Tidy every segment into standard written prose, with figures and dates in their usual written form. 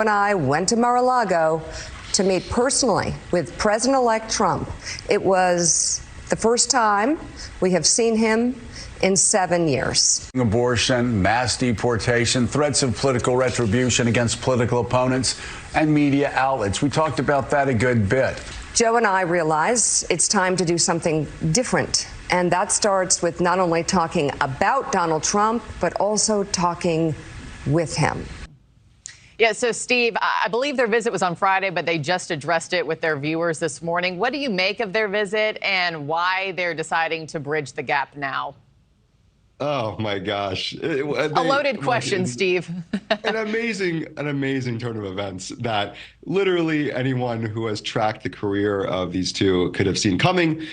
And I went to Mar-a-Lago to meet personally with President-elect Trump. It was the first time we have seen him in 7 years. Abortion, mass deportation, threats of political retribution against political opponents and media outlets. We talked about that a good bit. Joe and I realize it's time to do something different. And that starts with not only talking about Donald Trump, but also talking with him. Yeah, so Steve, I believe their visit was on Friday, but they just addressed it with their viewers this morning. What do you make of their visit and why they're deciding to bridge the gap now? Oh my gosh. A loaded question, Steve. An amazing turn of events that literally anyone who has tracked the career of these two could have seen coming.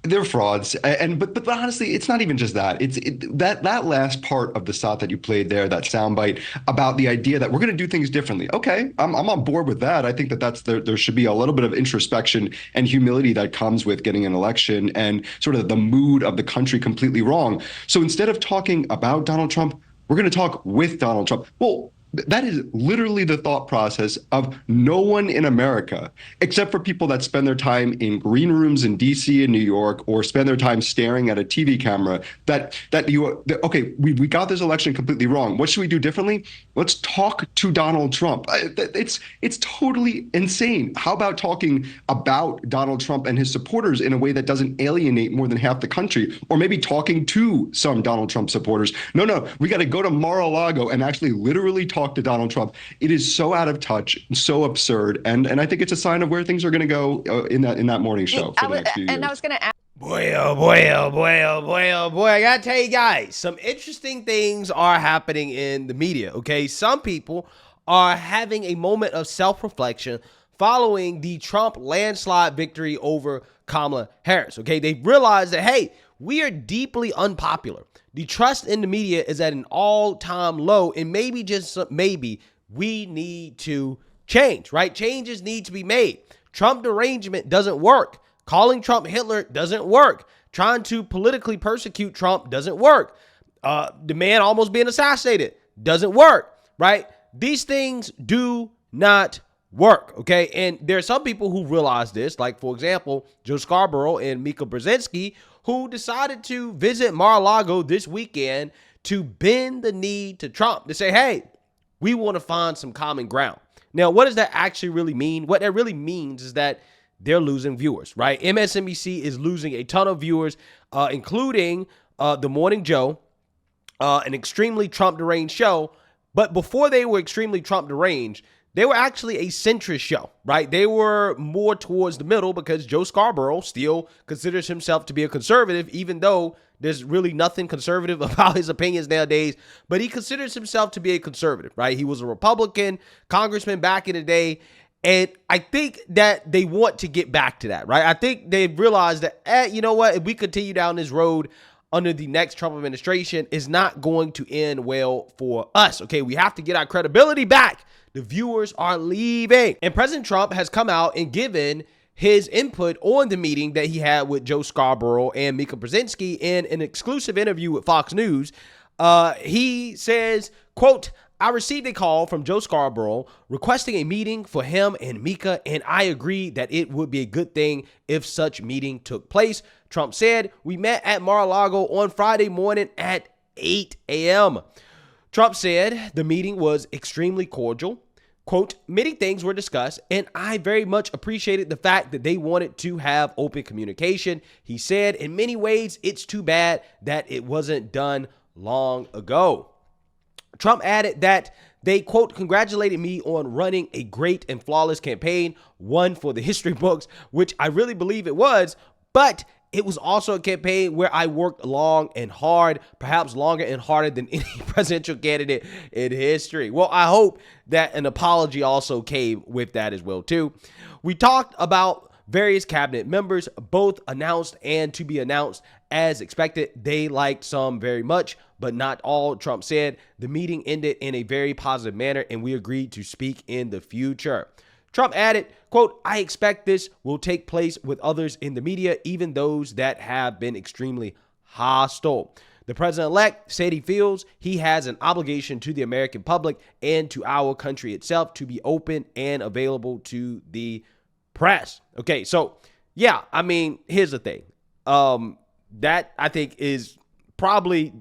They're frauds, but honestly, it's not even just that. It's that last part of the shot that you played there, that soundbite about the idea that we're going to do things differently. Okay, I'm on board with that. I think that there should be a little bit of introspection and humility that comes with getting an election and sort of the mood of the country completely wrong. So instead of talking about Donald Trump, we're going to talk with Donald Trump. Well, that is literally the thought process of no one in America, except for people that spend their time in green rooms in DC and New York, or spend their time staring at a TV camera, okay, we got this election completely wrong. What should we do differently? Let's talk to Donald Trump. It's totally insane. How about talking about Donald Trump and his supporters in a way that doesn't alienate more than half the country, or maybe talking to some Donald Trump supporters? No, we got to go to Mar-a-Lago and actually literally talk to Donald Trump. It is so out of touch, so absurd, and I think it's a sign of where things are going to go in that morning show for the next few years. And I was going to ask. Boy, oh boy, oh boy, oh boy, oh boy. I gotta tell you guys, some interesting things are happening in the media, okay? Some people are having a moment of self-reflection following the Trump landslide victory over Kamala Harris, okay? They realize that, hey, we are deeply unpopular. The trust in the media is at an all-time low, and maybe, just maybe, we need to change, right? Changes need to be made. Trump derangement doesn't work. Calling Trump Hitler doesn't work. Trying to politically persecute Trump doesn't work. The man almost being assassinated doesn't work, right? These things do not work, okay? And there are some people who realize this, like, for example, Joe Scarborough and Mika Brzezinski, who decided to visit Mar-a-Lago this weekend to bend the knee to Trump, to say, hey, we want to find some common ground. Now, what does that actually really mean? What that really means is that they're losing viewers, right? MSNBC is losing a ton of viewers, including The Morning Joe, an extremely Trump deranged show. But before they were extremely Trump deranged, they were actually a centrist show, right? They were more towards the middle because Joe Scarborough still considers himself to be a conservative, even though there's really nothing conservative about his opinions nowadays. But he considers himself to be a conservative, right? He was a Republican congressman back in the day. And I think that they want to get back to that, right? I think they've realized that, you know what? If we continue down this road under the next Trump administration, it's not going to end well for us, okay? We have to get our credibility back. The viewers are leaving. And President Trump has come out and given his input on the meeting that he had with Joe Scarborough and Mika Brzezinski in an exclusive interview with Fox News. He says, quote, I received a call from Joe Scarborough requesting a meeting for him and Mika, and I agreed that it would be a good thing if such meeting took place. Trump said, we met at Mar-a-Lago on Friday morning at 8 a.m. Trump said the meeting was extremely cordial. Quote, many things were discussed, and I very much appreciated the fact that they wanted to have open communication. He said, in many ways, it's too bad that it wasn't done long ago. Trump added that they, quote, congratulated me on running a great and flawless campaign, one for the history books, which I really believe it was, but it was also a campaign where I worked long and hard, perhaps longer and harder than any presidential candidate in history. Well, I hope that an apology also came with that as well, too. We talked about various cabinet members, both announced and to be announced as expected. They liked some very much, but not all. Trump said the meeting ended in a very positive manner, and we agreed to speak in the future. Trump added, quote, I expect this will take place with others in the media, even those that have been extremely hostile. The president-elect said he feels he has an obligation to the American public and to our country itself to be open and available to the press. Okay, so yeah, I mean, here's the thing. That I think is probably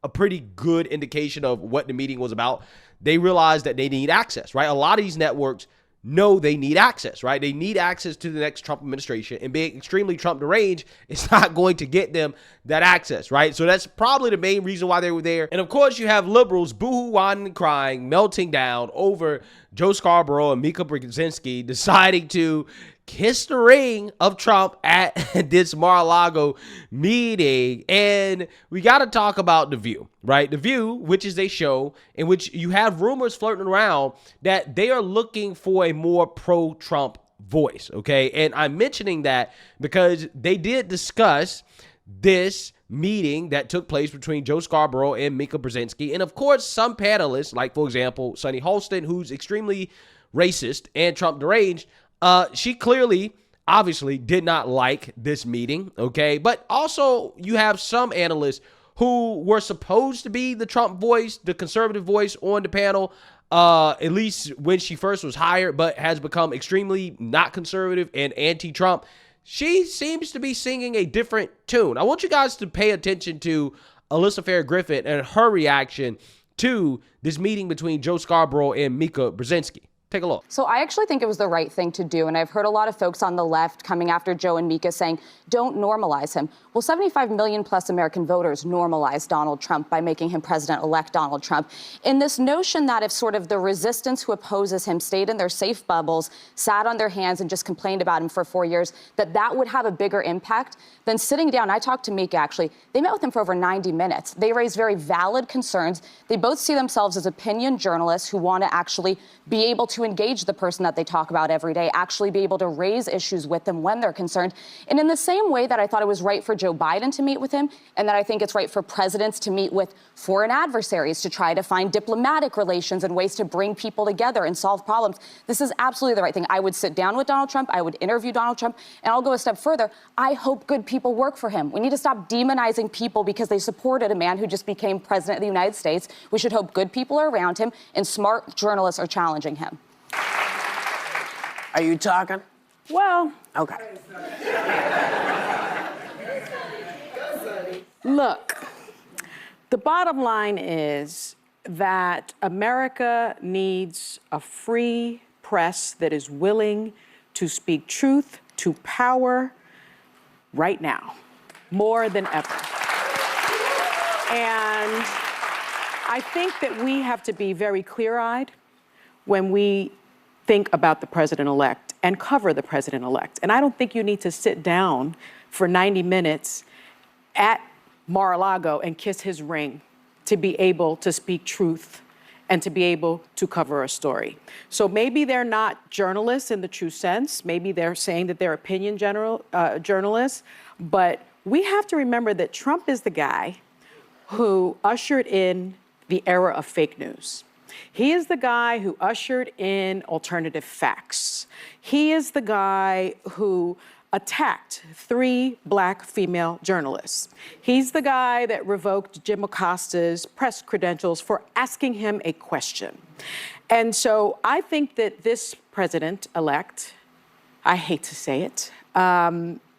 a pretty good indication of what the meeting was about. They realized that they need access, right? A lot of these networks know they need access, right? They need access to the next Trump administration, and being extremely Trump deranged is not going to get them that access, right? So that's probably the main reason why they were there. And of course, you have liberals boo-hoo, whining, and crying, melting down over Joe Scarborough and Mika Brzezinski deciding to kiss the ring of Trump at this Mar-a-Lago meeting. And we got to talk about The View, right? The View, which is a show in which you have rumors floating around that they are looking for a more pro-Trump voice, okay? And I'm mentioning that because they did discuss this meeting that took place between Joe Scarborough and Mika Brzezinski. And of course, some panelists, like for example, Sunny Hostin, who's extremely racist and Trump deranged, she clearly, obviously, did not like this meeting, okay? But also, you have some analysts who were supposed to be the Trump voice, the conservative voice on the panel, at least when she first was hired, but has become extremely not conservative and anti-Trump. She seems to be singing a different tune. I want you guys to pay attention to Alyssa Farah Griffin and her reaction to this meeting between Joe Scarborough and Mika Brzezinski. Take a look. So I actually think it was the right thing to do. And I've heard a lot of folks on the left coming after Joe and Mika saying, don't normalize him. Well, 75 million plus American voters normalized Donald Trump by making him president-elect Donald Trump. In this notion that if sort of the resistance who opposes him stayed in their safe bubbles, sat on their hands and just complained about him for 4 years, that would have a bigger impact than sitting down. I talked to Mika, actually. They met with him for over 90 minutes. They raised very valid concerns. They both see themselves as opinion journalists who want to actually be able to engage the person that they talk about every day, actually be able to raise issues with them when they're concerned. And in the same way that I thought it was right for Joe Biden to meet with him, and that I think it's right for presidents to meet with foreign adversaries to try to find diplomatic relations and ways to bring people together and solve problems, this is absolutely the right thing. I would sit down with Donald Trump. I would interview Donald Trump. And I'll go a step further. I hope good people work for him. We need to stop demonizing people because they supported a man who just became president of the United States. We should hope good people are around him and smart journalists are challenging him. Are you talking? Well, Okay. look, the bottom line is that America needs a free press that is willing to speak truth to power right now, more than ever. And I think that we have to be very clear-eyed when we think about the president-elect and cover the president-elect. And I don't think you need to sit down for 90 minutes at Mar-a-Lago and kiss his ring to be able to speak truth and to be able to cover a story. So maybe they're not journalists in the true sense. Maybe they're saying that they're opinion journalists. But we have to remember that Trump is the guy who ushered in the era of fake news. He is the guy who ushered in alternative facts. He is the guy who attacked 3 black female journalists. He's the guy that revoked Jim Acosta's press credentials for asking him a question. And so I think that this president-elect, I hate to say it,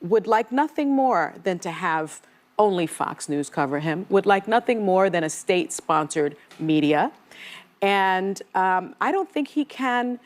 would like nothing more than to have only Fox News cover him, would like nothing more than a state-sponsored media. And I don't think he can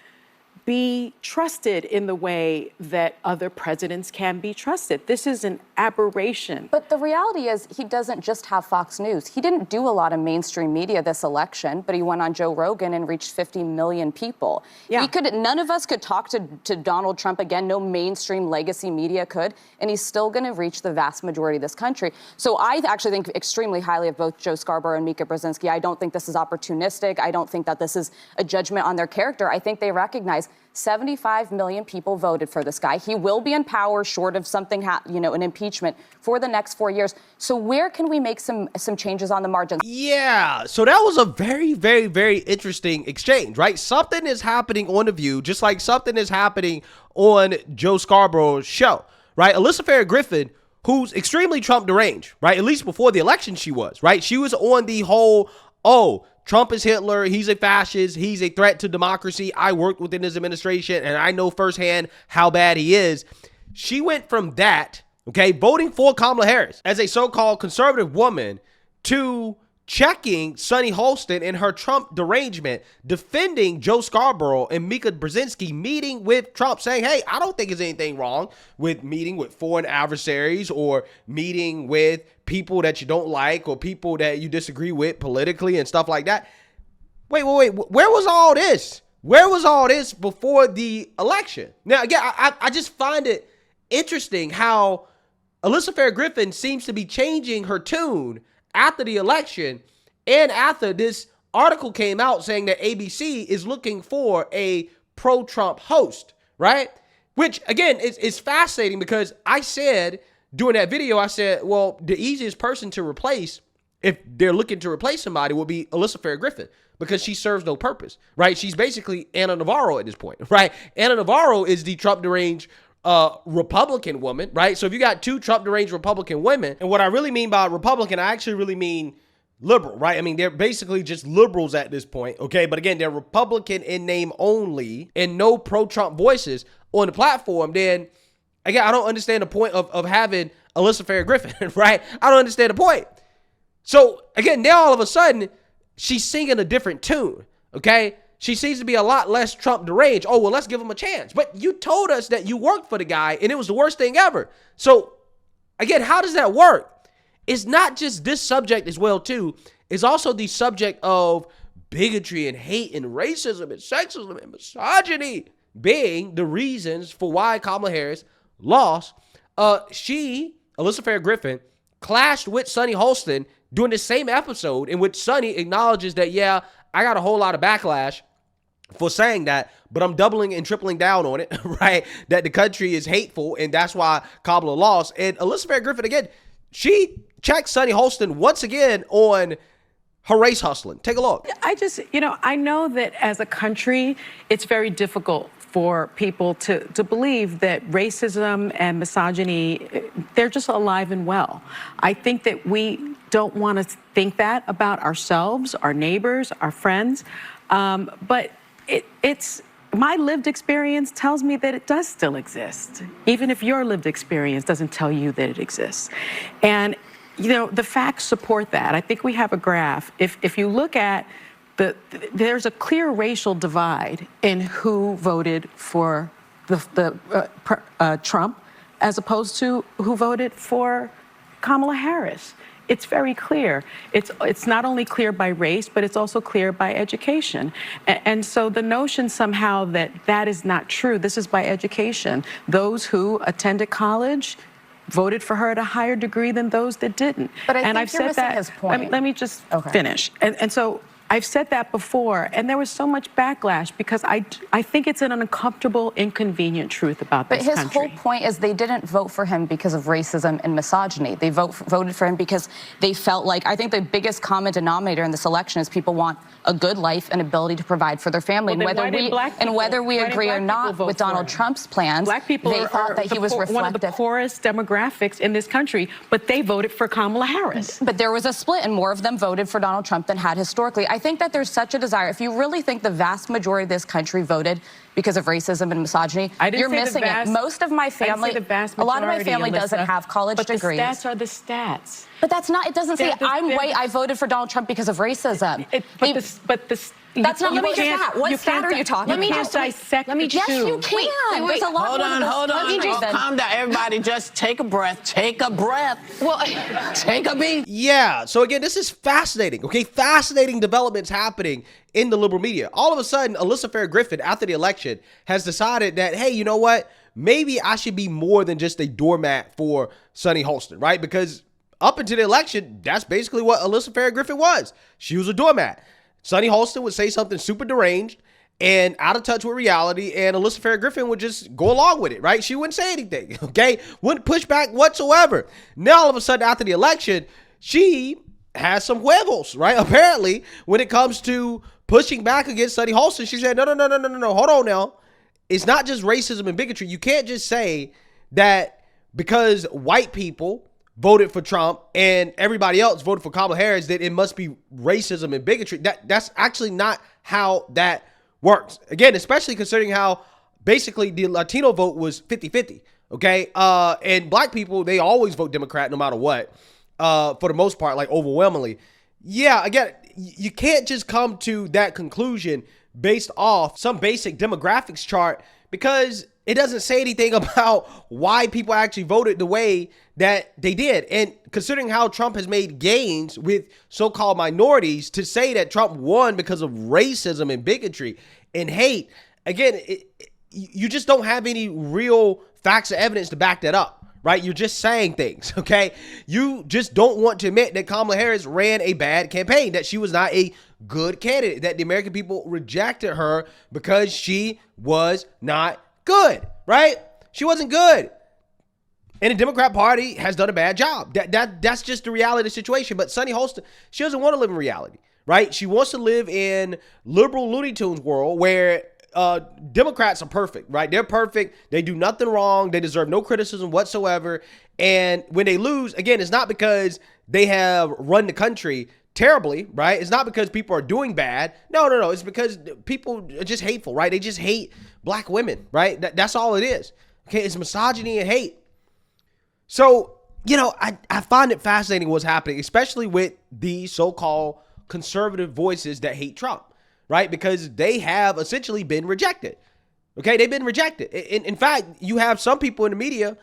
be trusted in the way that other presidents can be trusted. This is an aberration. But the reality is he doesn't just have Fox News. He didn't do a lot of mainstream media this election, but he went on Joe Rogan and reached 50 million people. Yeah. None of us could talk to Donald Trump again. No mainstream legacy media could. And he's still going to reach the vast majority of this country. So I actually think extremely highly of both Joe Scarborough and Mika Brzezinski. I don't think this is opportunistic. I don't think that this is a judgment on their character. I think they recognize 75 million people voted for this guy. He will be in power short of something, an impeachment for the next 4 years. So where can we make some changes on the margins? Yeah, so that was a very, very, very interesting exchange, right? Something is happening on The View, just like something is happening on Joe Scarborough's show, right? Alyssa Farah Griffin, who's extremely Trump deranged, right? At least before the election she was, right? She was on the whole, oh, Trump is Hitler, he's a fascist, he's a threat to democracy. I worked within his administration and I know firsthand how bad he is. She went from that, okay, voting for Kamala Harris as a so-called conservative woman to checking Sunny Hostin in her Trump derangement, defending Joe Scarborough and Mika Brzezinski, meeting with Trump, saying, hey, I don't think there's anything wrong with meeting with foreign adversaries or meeting with people that you don't like or people that you disagree with politically and stuff like that. Wait. Where was all this? Where was all this before the election? Now, again, I just find it interesting how Alyssa Farah Griffin seems to be changing her tune after the election and after this article came out saying that ABC is looking for a pro-Trump host, right? Which, again, is fascinating because I said during that video, I said, well, the easiest person to replace if they're looking to replace somebody will be Alyssa Farah Griffin because she serves no purpose, right? She's basically Anna Navarro at this point, right? Anna Navarro is the Trump deranged Republican woman, right? So if you got two Trump deranged Republican women, and what I really mean by Republican, I actually really mean liberal, right? I mean, they're basically just liberals at this point, okay? But again, they're Republican in name only and no pro-Trump voices on the platform. Then, again, I don't understand the point of having Alyssa Farah Griffin, right? I don't understand the point. So again, now all of a sudden, she's singing a different tune, okay? She seems to be a lot less Trump deranged. Oh, well, let's give him a chance. But you told us that you worked for the guy and it was the worst thing ever. So, again, how does that work? It's not just this subject as well, too. It's also the subject of bigotry and hate and racism and sexism and misogyny being the reasons for why Kamala Harris lost. Alyssa Farah Griffin, clashed with Sunny Hostin during the same episode in which Sunny acknowledges that, yeah, I got a whole lot of backlash for saying that, but I'm doubling and tripling down on it, right? That the country is hateful, and that's why Kamala lost. And Alyssa Farah Griffin, again, she checked Sunny Hostin once again on her race hustling. Take a look. I know that as a country, it's very difficult for people to believe that racism and misogyny, they're just alive and well. I think that we don't want to think that about ourselves, our neighbors, our friends, but it's my lived experience tells me that it does still exist, even if your lived experience doesn't tell you that it exists. And, the facts support that. I think we have a graph. If you look at there's a clear racial divide in who voted for Trump as opposed to who voted for Kamala Harris. It's very clear. It's not only clear by race, but it's also clear by education. And so the notion somehow that is not true. This is by education. Those who attended college voted for her at a higher degree than those that didn't. But I think you're missing his point. Let me just finish. And so I've said that before, and there was so much backlash because I think it's an uncomfortable, inconvenient truth about this country. But his whole point is they didn't vote for him because of racism and misogyny. They voted for him because they felt like, I think the biggest common denominator in this election is people want a good life and ability to provide for their family. Well, whether we agree or not with Donald Trump's plans, Black people they thought that he was reflective. One of the poorest demographics in this country, but they voted for Kamala Harris. But there was a split, and more of them voted for Donald Trump than had historically. I think that there's such a desire. If you really think the vast majority of this country voted because of racism and misogyny, you're missing it. Most of my family, a lot of my family doesn't have college degrees. But the stats are the stats. But that's not, it doesn't say I'm white, I voted for Donald Trump because of racism. That's not, let me hear that. What stat are you talking about? Let me just dissect the two. Yes, you can. There's a lot Hold on. Calm down, everybody. Just take a breath. Take a breath. Well, take a beat. Yeah. So again, this is fascinating. Okay, fascinating developments happening in the liberal media. All of a sudden, Alyssa Farah Griffin, after the election, has decided that, hey, you know what? Maybe I should be more than just a doormat for Sunny Hostin, right? Because up until the election, that's basically what Alyssa Farah Griffin was. She was a doormat. Sunny Hostin would say something super deranged and out of touch with reality, and Alyssa Farah Griffin would just go along with it, right? She wouldn't say anything, okay? Wouldn't push back whatsoever. Now, all of a sudden, after the election, she has some huevos, right? Apparently, when it comes to pushing back against Sunny Hostin, she said, no, hold on now. It's not just racism and bigotry. You can't just say that because white people voted for Trump and everybody else voted for Kamala Harris, that it must be racism and bigotry. That's actually not how that works. Again, especially considering how basically the Latino vote was 50-50. Okay. And black people, they always vote Democrat no matter what. For the most part, like overwhelmingly. Yeah, again, you can't just come to that conclusion based off some basic demographics chart, because it doesn't say anything about why people actually voted the way that they did. And considering how Trump has made gains with so-called minorities, to say that Trump won because of racism and bigotry and hate, again, you just don't have any real facts or evidence to back that up. Right? You're just saying things, okay? You just don't want to admit that Kamala Harris ran a bad campaign, that she was not a good candidate, that the American people rejected her because she was not good, right? She wasn't good. And the Democrat Party has done a bad job. That's just the reality of the situation. But Sunny Hostin, she doesn't want to live in reality, right? She wants to live in liberal Looney Tunes world where Democrats are perfect, right? They're perfect. They do nothing wrong. They deserve no criticism whatsoever. And when they lose, again, it's not because they have run the country terribly, right? It's not because people are doing bad. No. It's because people are just hateful, right? They just hate black women, right? That's all it is. Okay, it's misogyny and hate. So, I find it fascinating what's happening, especially with the so-called conservative voices that hate Trump. Right? Because they have essentially been rejected. Okay? They've been rejected. In fact, you have some people in the media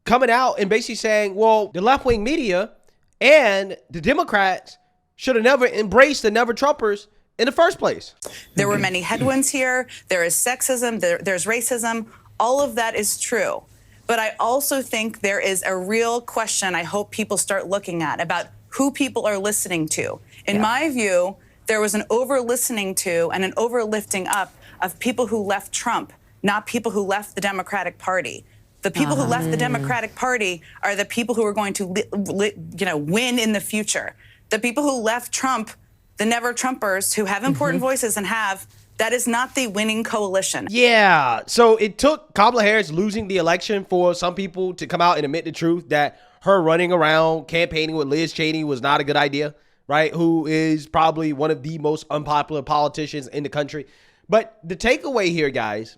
coming out and basically saying, well, the left-wing media and the Democrats should have never embraced the never-Trumpers in the first place. There were many headwinds here. There is sexism. There's racism. All of that is true. But I also think there is a real question I hope people start looking at about who people are listening to. In my view, there was an over-listening to and an over-lifting up of people who left Trump, not people who left the Democratic Party. The people who left the Democratic Party are the people who are going to, win in the future. The people who left Trump, the never-Trumpers, who have important voices and that is not the winning coalition. Yeah, so it took Kamala Harris losing the election for some people to come out and admit the truth that her running around campaigning with Liz Cheney was not a good idea. Right, who is probably one of the most unpopular politicians in the country. But the takeaway here, guys,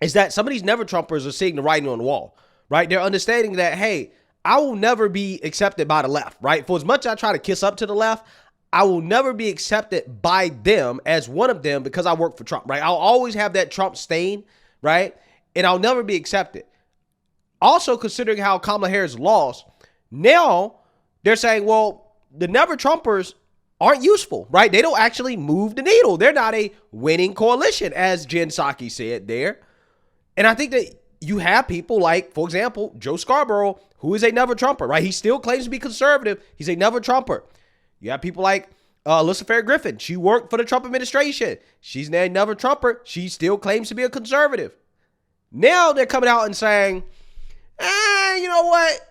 is that some of these never-Trumpers are seeing the writing on the wall, right? They're understanding that, hey, I will never be accepted by the left, right? For as much as I try to kiss up to the left, I will never be accepted by them as one of them because I work for Trump, right? I'll always have that Trump stain, right? And I'll never be accepted. Also, considering how Kamala Harris lost, now they're saying, well, the never-Trumpers aren't useful, right? They don't actually move the needle. They're not a winning coalition, as Jen Psaki said there. And I think that you have people like, for example, Joe Scarborough, who is a never-Trumper, right? He still claims to be conservative. He's a never-Trumper. You have people like Alyssa Farah Griffin. She worked for the Trump administration. She's a never-Trumper. She still claims to be a conservative. Now they're coming out and saying, you know what?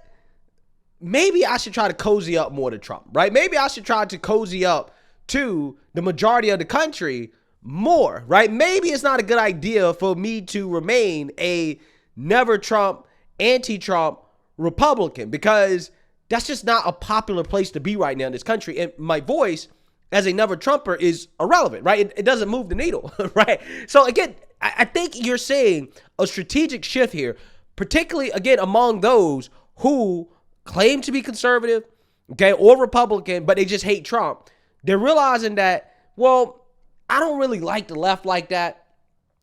Maybe I should try to cozy up more to Trump, right? Maybe I should try to cozy up to the majority of the country more, right? Maybe it's not a good idea for me to remain a never-Trump, anti-Trump Republican, because that's just not a popular place to be right now in this country. And my voice as a never-Trumper is irrelevant, right? It doesn't move the needle, right? So again, I think you're seeing a strategic shift here, particularly, again, among those who claim to be conservative, okay, or Republican, but they just hate Trump. They're realizing that, well, I don't really like the left like that,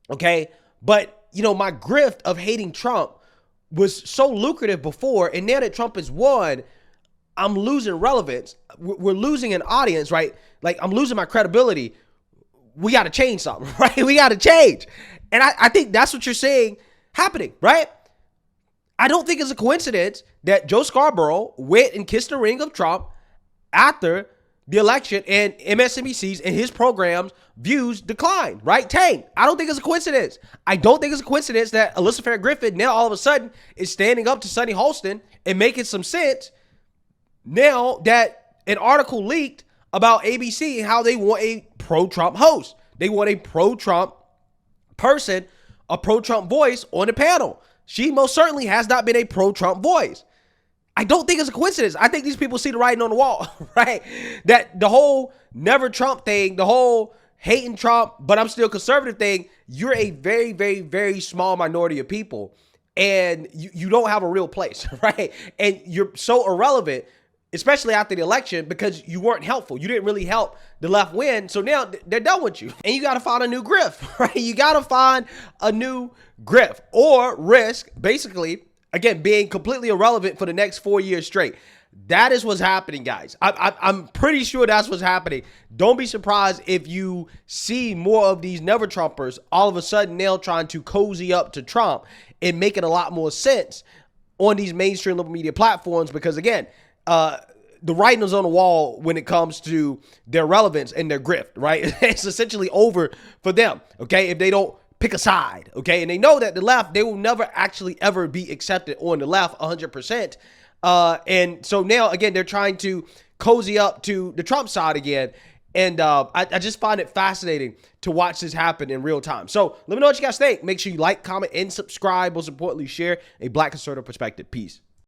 okay, but, my grift of hating Trump was so lucrative before, and now that Trump has won, I'm losing relevance. We're losing an audience, right? Like, I'm losing my credibility. We got to change something, right? We got to change. And I think that's what you're saying happening, right? I don't think it's a coincidence that Joe Scarborough went and kissed the ring of Trump after the election and MSNBC's and his program's views declined, right? Tanked. I don't think it's a coincidence. I don't think it's a coincidence that Alyssa Farah Griffin now all of a sudden is standing up to Sunny Hostin and making some sense now that an article leaked about ABC and how they want a pro-Trump host. They want a pro-Trump person, a pro-Trump voice on the panel. she most certainly has not been a pro-Trump voice. I don't think it's a coincidence. I think these people see the writing on the wall, right? That the whole never Trump thing, the whole hating Trump, but I'm still conservative thing, you're a very, very, very small minority of people, and you don't have a real place, right? And you're so irrelevant, especially after the election, because you weren't helpful. You didn't really help the left win. So now they're done with you. And you got to find a new grift, right? You got to find a new grift or risk, basically, again, being completely irrelevant for the next 4 years straight. That is what's happening, guys. I'm pretty sure that's what's happening. Don't be surprised if you see more of these never Trumpers all of a sudden now trying to cozy up to Trump and make it a lot more sense on these mainstream liberal media platforms, because, again, the writing is on the wall when it comes to their relevance and their grift, right? It's essentially over for them, okay, if they don't pick a side, okay? And they know that the left, they will never actually ever be accepted on the left 100%. And so now, again, they're trying to cozy up to the Trump side again. And I just find it fascinating to watch this happen in real time. So let me know what you guys think. Make sure you like, comment, and subscribe. Most importantly, share a Black conservative perspective. Peace.